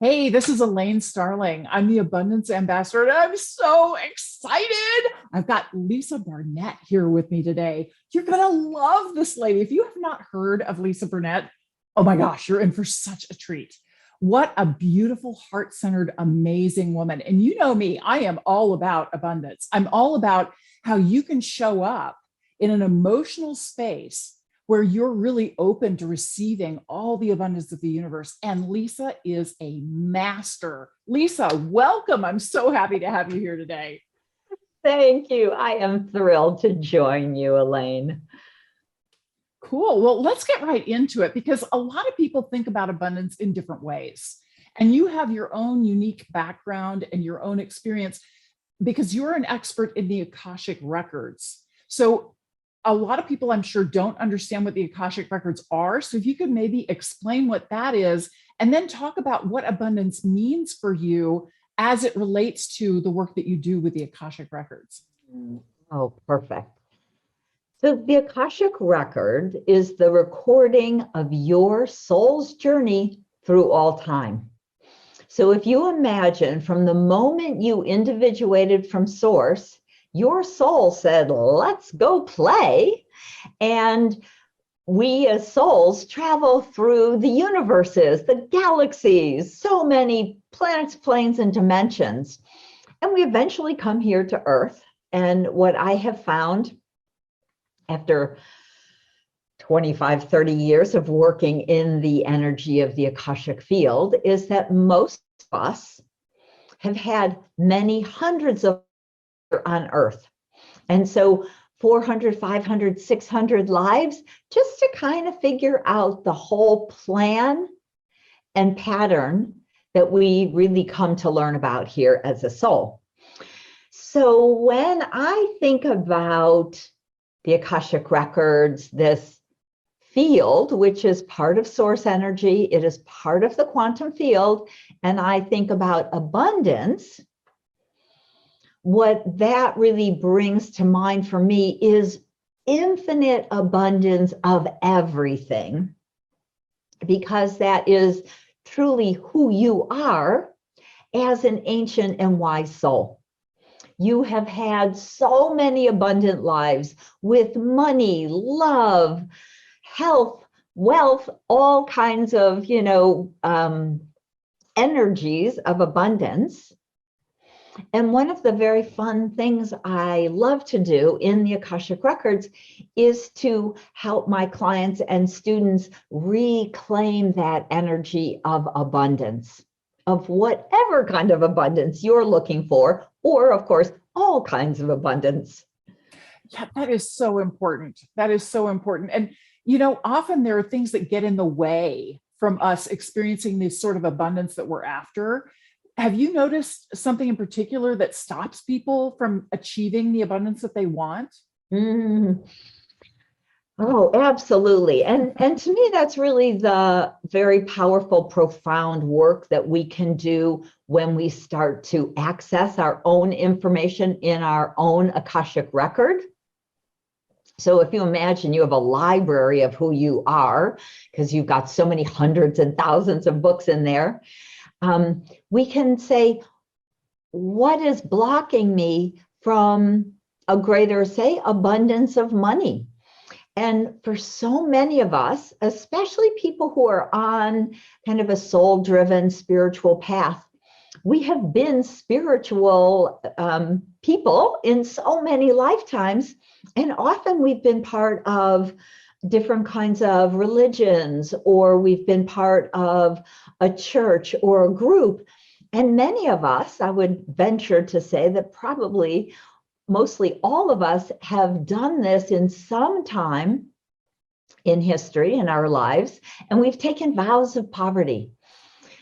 Hey, this is Elaine Starling. I'm the Abundance Ambassador, and I'm so excited. I've got Lisa Barnett here with me today. You're going to love this lady. If you have not heard of Lisa Barnett, oh my gosh, you're in for such a treat. What a beautiful, heart centered, amazing woman. And you know me, I am all about abundance. I'm all about how you can show up in an emotional space where you're really open to receiving all the abundance of the universe. And Lisa is a master. Lisa, welcome. I'm so happy to have you here today. Thank you. I am thrilled to join you, Elaine. Cool. Well, let's get right into it because a lot of people think about abundance in different ways. And you have your own unique background and your own experience because you're an expert in the Akashic Records. So a lot of people, I'm sure, don't understand what the Akashic Records are. So if you could maybe explain what that is, and then talk about what abundance means for you as it relates to the work that you do with the Akashic Records. Oh, perfect. So the Akashic Record is the recording of your soul's journey through all time. So if you imagine from the moment you individuated from Source, your soul said, let's go play. And we as souls travel through the universes, the galaxies, so many planets, planes, and dimensions. And we eventually come here to Earth. And what I have found after 25, 30 years of working in the energy of the Akashic field is that most of us have had many hundreds of on Earth. And so 400, 500, 600 lives just to kind of figure out the whole plan and pattern that we really come to learn about here as a soul. So when I think about the Akashic Records, this field, which is part of source energy, it is part of the quantum field, and I think about abundance, what that really brings to mind for me is infinite abundance of everything, because that is truly who you are as an ancient and wise soul. You have had so many abundant lives with money, love, health, wealth, all kinds of, energies of abundance. And one of the very fun things I love to do in the Akashic Records is to help my clients and students reclaim that energy of abundance, of whatever kind of abundance you're looking for, or of course, all kinds of abundance. Yeah, that is so important. That is so important. And, often there are things that get in the way from us experiencing this sort of abundance that we're after. Have you noticed something in particular that stops people from achieving the abundance that they want? Mm. Oh, absolutely. And to me, that's really the very powerful, profound work that we can do when we start to access our own information in our own Akashic record. So if you imagine you have a library of who you are, because you've got so many hundreds and thousands of books in there, we can say, what is blocking me from a greater, say, abundance of money? And for so many of us, especially people who are on kind of a soul-driven spiritual path, we have been spiritual people in so many lifetimes, and often we've been part of different kinds of religions, or we've been part of a church or a group. And many of us, I would venture to say that probably mostly all of us have done this in some time in history in our lives, and we've taken vows of poverty.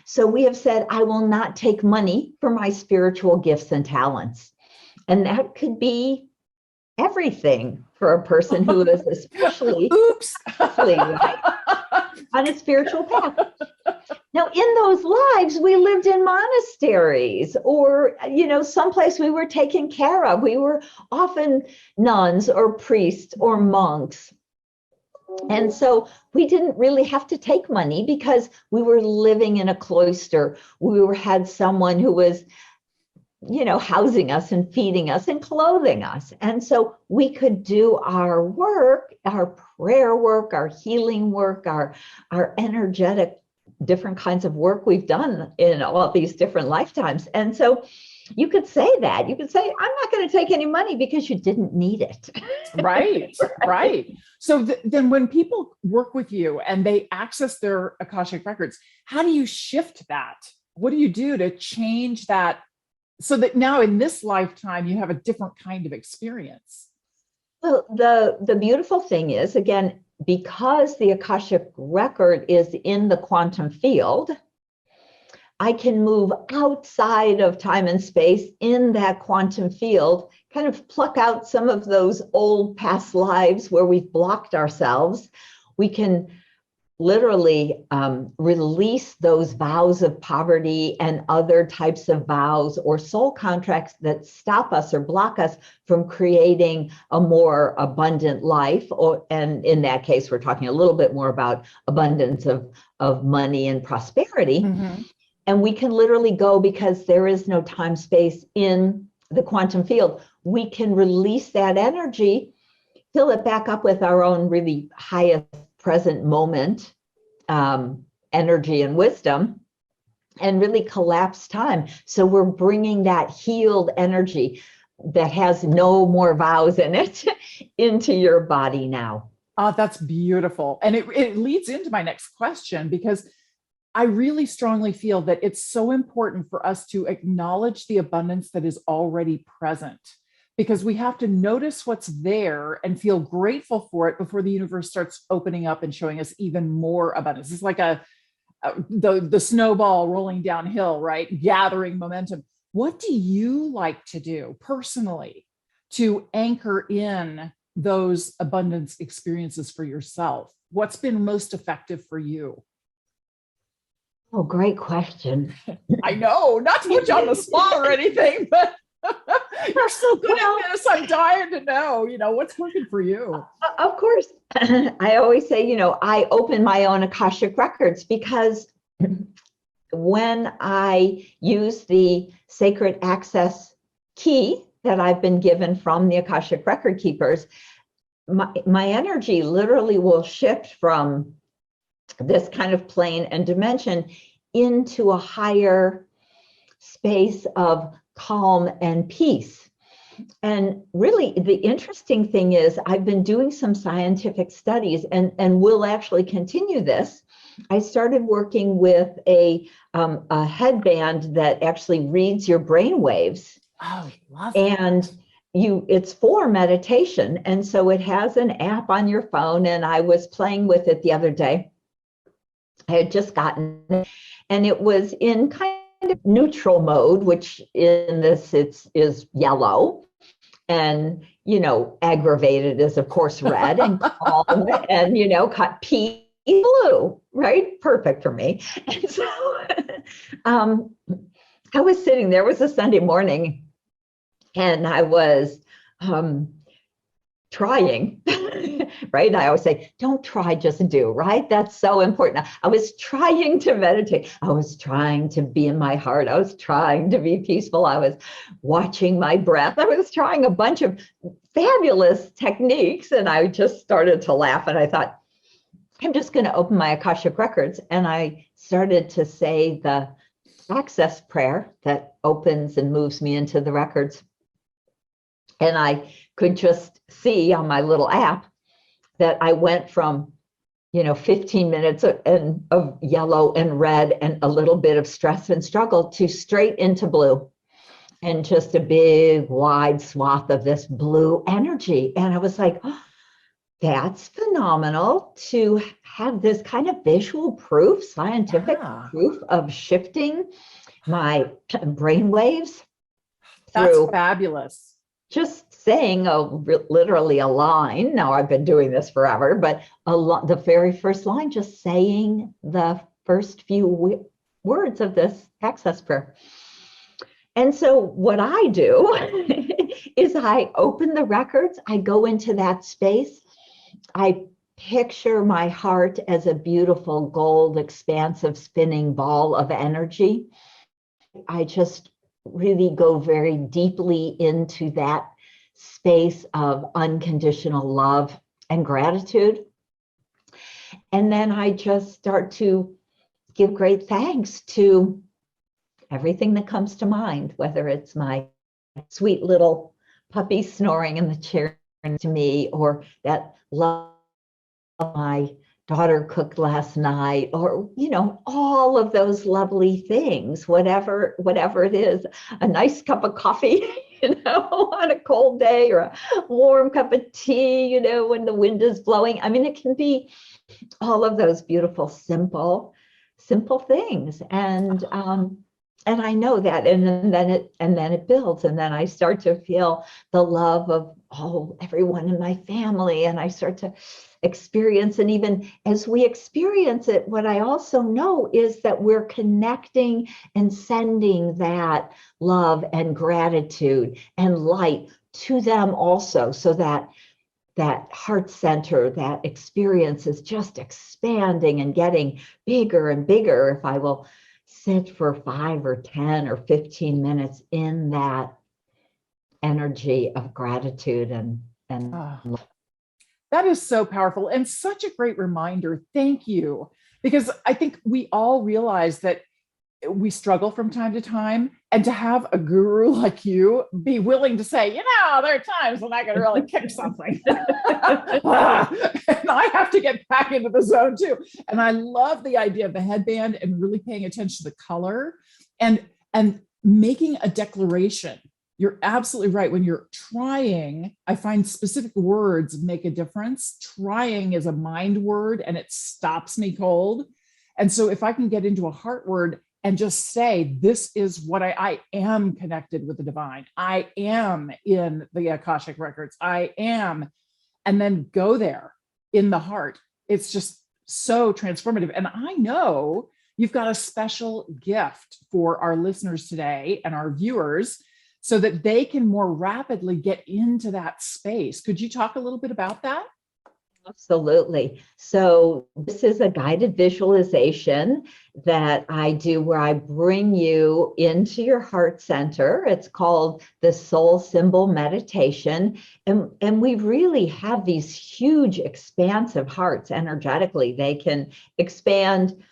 So we have said, I will not take money for my spiritual gifts and talents. And that could be everything for a person who is especially, right, on a spiritual path. Now, in those lives, we lived in monasteries or, someplace we were taken care of. We were often nuns or priests or monks. And so we didn't really have to take money because we were living in a cloister. Had someone who was, housing us and feeding us and clothing us. And so we could do our work, our prayer work, our healing work, our energetic, different kinds of work we've done in all these different lifetimes. And so you could say that. You could say, I'm not going to take any money because you didn't need it. Right, right. So then when people work with you and they access their Akashic records, how do you shift that? What do you do to change that so that now in this lifetime, you have a different kind of experience? Well, the beautiful thing is, again, because the Akashic record is in the quantum field, I can move outside of time and space in that quantum field, kind of pluck out some of those old past lives where we've blocked ourselves. We can literally release those vows of poverty and other types of vows or soul contracts that stop us or block us from creating a more abundant life. And in that case, we're talking a little bit more about abundance of money and prosperity. Mm-hmm. And we can literally go, because there is no time space in the quantum field, we can release that energy, fill it back up with our own really highest present moment energy and wisdom, and really collapse time. So we're bringing that healed energy that has no more vows in it into your body now. That's beautiful. And it leads into my next question, because I really strongly feel that it's so important for us to acknowledge the abundance that is already present, because we have to notice what's there and feel grateful for it before the universe starts opening up and showing us even more abundance. It's like the snowball rolling downhill, right? Gathering momentum. What do you like to do personally to anchor in those abundance experiences for yourself? What's been most effective for you? Oh, great question. I know, not to put you on the spot or anything, but you're so good at this. I'm dying to know, what's working for you. Of course. I always say, I open my own Akashic records, because when I use the sacred access key that I've been given from the Akashic record keepers, my energy literally will shift from this kind of plane and dimension into a higher space of calm and peace. And really, the interesting thing is, I've been doing some scientific studies, and will actually continue this. I started working with a headband that actually reads your brain waves. Oh, love and that. It's for meditation. And so it has an app on your phone, and I was playing with it the other day. I had just gotten it, and it was in kind of neutral mode, which in this is yellow, and aggravated is of course red, and calm and cut peace blue, right? Perfect for me. And so I was sitting there, it was a Sunday morning, and I was trying, right? I always say, don't try, just do, right? That's so important. I was trying to meditate. I was trying to be in my heart. I was trying to be peaceful. I was watching my breath. I was trying a bunch of fabulous techniques, and I just started to laugh, and I thought, I'm just going to open my Akashic records. And I started to say the access prayer that opens and moves me into the records. And I could just see on my little app that I went from, 15 minutes of yellow and red and a little bit of stress and struggle to straight into blue, and just a big wide swath of this blue energy. And I was like, oh, that's phenomenal to have this kind of visual proof, scientific proof of shifting my brain waves. That's fabulous. Just saying literally a line. Now, I've been doing this forever, but the very first line, just saying the first few words of this access prayer. And so what I do is I open the records, I go into that space, I picture my heart as a beautiful gold, expansive spinning ball of energy. I just really go very deeply into that space of unconditional love and gratitude. And then I just start to give great thanks to everything that comes to mind, whether it's my sweet little puppy snoring in the chair to me, or that love my daughter cooked last night, or all of those lovely things, whatever it is, a nice cup of coffee on a cold day, or a warm cup of tea when the wind is blowing. I mean, it can be all of those beautiful simple things. And I know that, and then it builds, and then I start to feel the love of everyone in my family, and I start to experience. And even as we experience it, what I also know is that we're connecting and sending that love and gratitude and light to them also, so that heart center, that experience is just expanding and getting bigger and bigger if I will sit for 5 or 10 or 15 minutes in that energy of gratitude and love. That is so powerful and such a great reminder. Thank you. Because I think we all realize that we struggle from time to time, and to have a guru like you be willing to say, there are times when I can really kick something. And I have to get back into the zone too. And I love the idea of the headband and really paying attention to the color and making a declaration. You're absolutely right. When you're trying, I find specific words make a difference. Trying is a mind word and it stops me cold. And so if I can get into a heart word and just say, this is what I am connected with the divine. I am in the Akashic Records. I am, and then go there in the heart. It's just so transformative. And I know you've got a special gift for our listeners today and our viewers so that they can more rapidly get into that space. Could you talk a little bit about that? Absolutely. So this is a guided visualization that I do where I bring you into your heart center. It's called the Soul Symbol Meditation. And we really have these huge, expansive hearts energetically. They can expand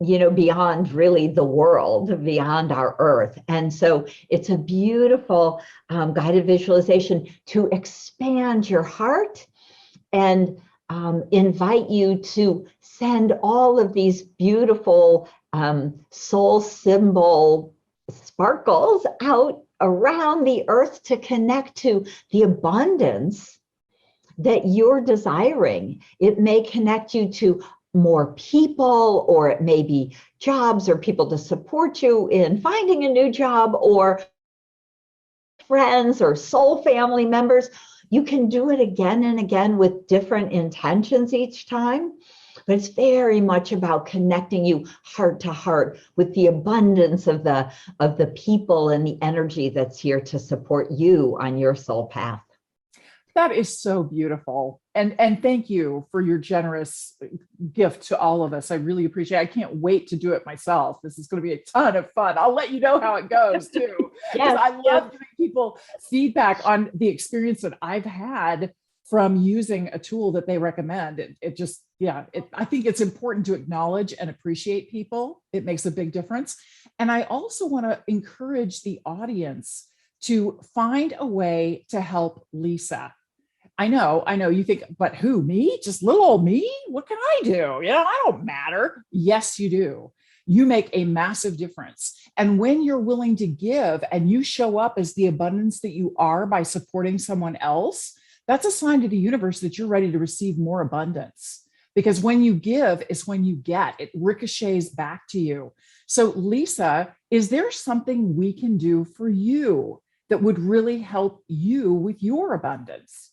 beyond really the world, beyond our earth. And so it's a beautiful guided visualization to expand your heart and invite you to send all of these beautiful soul symbol sparkles out around the earth to connect to the abundance that you're desiring. It may connect you to more people, or it may be jobs or people to support you in finding a new job, or friends or soul family members. You can do it again and again with different intentions each time, but it's very much about connecting you heart to heart with the abundance of the people and the energy that's here to support you on your soul path. That is so beautiful. And thank you for your generous gift to all of us. I really appreciate it. I can't wait to do it myself. This is going to be a ton of fun. I'll let you know how it goes too. Yes, I love giving people feedback on the experience that I've had from using a tool that they recommend. I think it's important to acknowledge and appreciate people. It makes a big difference. And I also want to encourage the audience to find a way to help Lisa. I know you think, but who, me? Just little old me? What can I do? I don't matter. Yes, you do. You make a massive difference. And when you're willing to give and you show up as the abundance that you are by supporting someone else, that's a sign to the universe that you're ready to receive more abundance. Because when you give is when you get. It ricochets back to you. So Lisa, is there something we can do for you that would really help you with your abundance?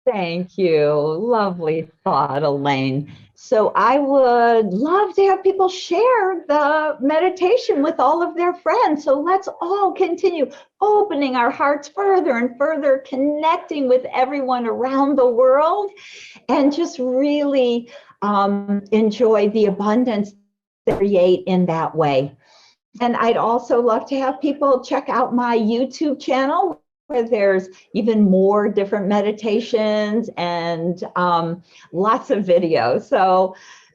Thank you. Lovely thought, Elaine. So I would love to have people share the meditation with all of their friends. So let's all continue opening our hearts further and further, connecting with everyone around the world, and just really enjoy the abundance that we create in that way. And I'd also love to have people check out my YouTube channel where there's even more different meditations and lots of videos.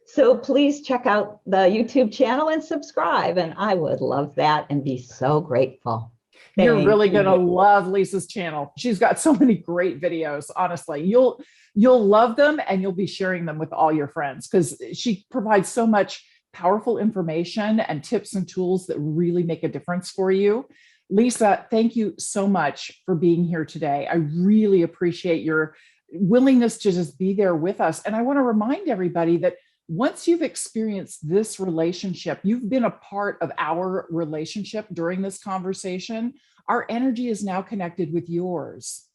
So please check out the YouTube channel and subscribe. And I would love that and be so grateful. You're Thank really going to you. love Lisa's channel. She's got so many great videos. Honestly, you'll love them, and you'll be sharing them with all your friends because she provides so much powerful information and tips and tools that really make a difference for you. Lisa, thank you so much for being here today. I really appreciate your willingness to just be there with us. And I want to remind everybody that once you've experienced this relationship, you've been a part of our relationship during this conversation. Our energy is now connected with yours.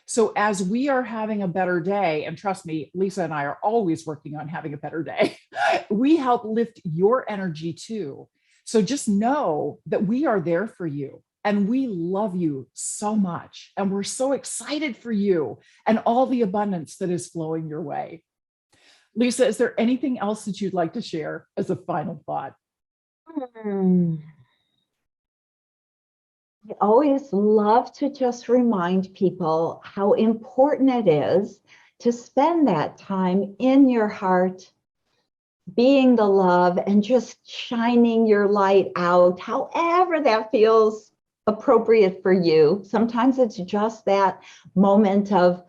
So as we are having a better day, and trust me, Lisa and I are always working on having a better day, we help lift your energy too. So just know that we are there for you and we love you so much. And we're so excited for you and all the abundance that is flowing your way. Lisa, is there anything else that you'd like to share as a final thought? Hmm. I always love to just remind people how important it is to spend that time in your heart, being the love, and just shining your light out, however that feels appropriate for you. Sometimes it's just that moment of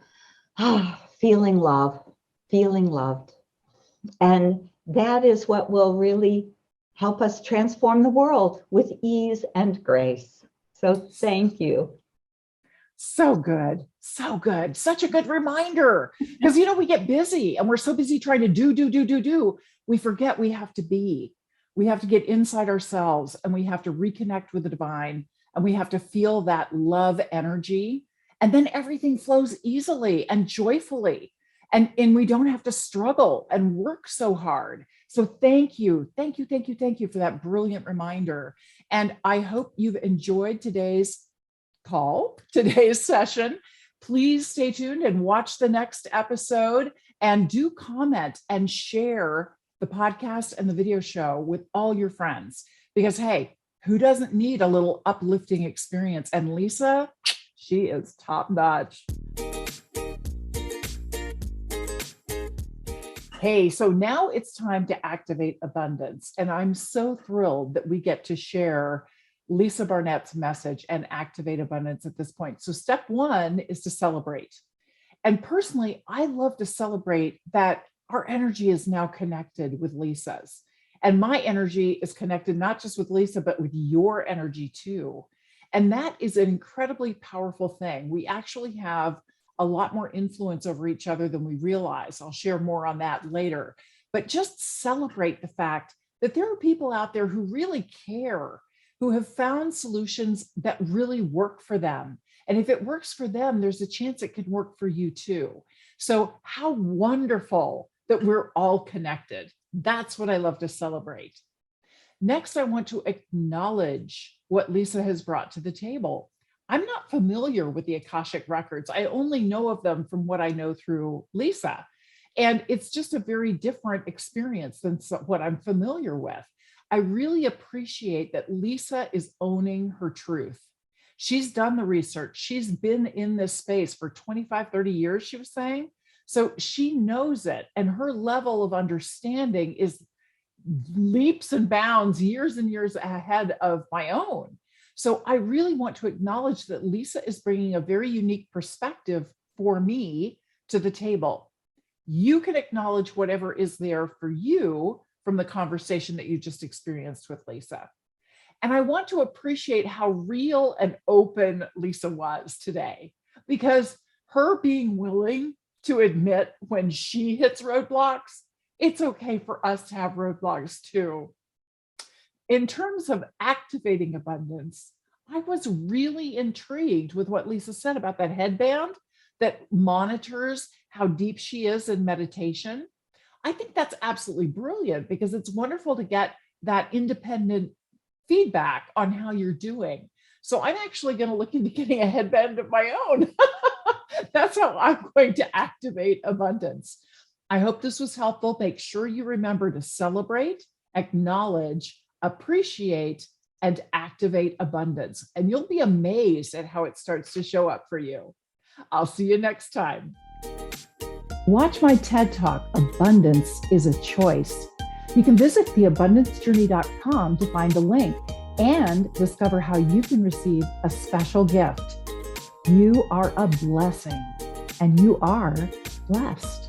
feeling love, feeling loved. And that is what will really help us transform the world with ease and grace. So thank you. So good. So good. Such a good reminder. Because, we get busy and we're so busy trying to do. We forget we have to be. We have to get inside ourselves and we have to reconnect with the divine and we have to feel that love energy. And then everything flows easily and joyfully. And we don't have to struggle and work so hard. So thank you. Thank you. Thank you. Thank you for that brilliant reminder. And I hope you've enjoyed today's session. Please stay tuned and watch the next episode and do comment and share the podcast and the video show with all your friends because, hey, who doesn't need a little uplifting experience? And Lisa, she is top notch. Hey, so now it's time to activate abundance. And I'm so thrilled that we get to share Lisa Barnett's message and activate abundance at this point. So step one is to celebrate. And personally, I love to celebrate that our energy is now connected with Lisa's. And my energy is connected not just with Lisa, but with your energy too. And that is an incredibly powerful thing. We actually have a lot more influence over each other than we realize. I'll share more on that later. But just celebrate the fact that there are people out there who really care, who have found solutions that really work for them. And if it works for them, there's a chance it could work for you too. So how wonderful that we're all connected. That's what I love to celebrate. Next, I want to acknowledge what Lisa has brought to the table. I'm not familiar with the Akashic Records. I only know of them from what I know through Lisa. And it's just a very different experience than what I'm familiar with. I really appreciate that Lisa is owning her truth. She's done the research. She's been in this space for 25, 30 years, she was saying. So she knows it. And her level of understanding is leaps and bounds, years and years ahead of my own. So I really want to acknowledge that Lisa is bringing a very unique perspective for me to the table. You can acknowledge whatever is there for you from the conversation that you just experienced with Lisa. And I want to appreciate how real and open Lisa was today, because her being willing to admit when she hits roadblocks, it's okay for us to have roadblocks too. In terms of activating abundance, I was really intrigued with what Lisa said about that headband. that monitors how deep she is in meditation. I think that's absolutely brilliant because it's wonderful to get that independent feedback on how you're doing. So I'm actually going to look into getting a headband of my own. That's how I'm going to activate abundance. I hope this was helpful. Make sure you remember to celebrate, acknowledge, appreciate, and activate abundance. And you'll be amazed at how it starts to show up for you. I'll see you next time. Watch my TED Talk, Abundance is a Choice. You can visit theabundancejourney.com to find the link and discover how you can receive a special gift. You are a blessing and you are blessed.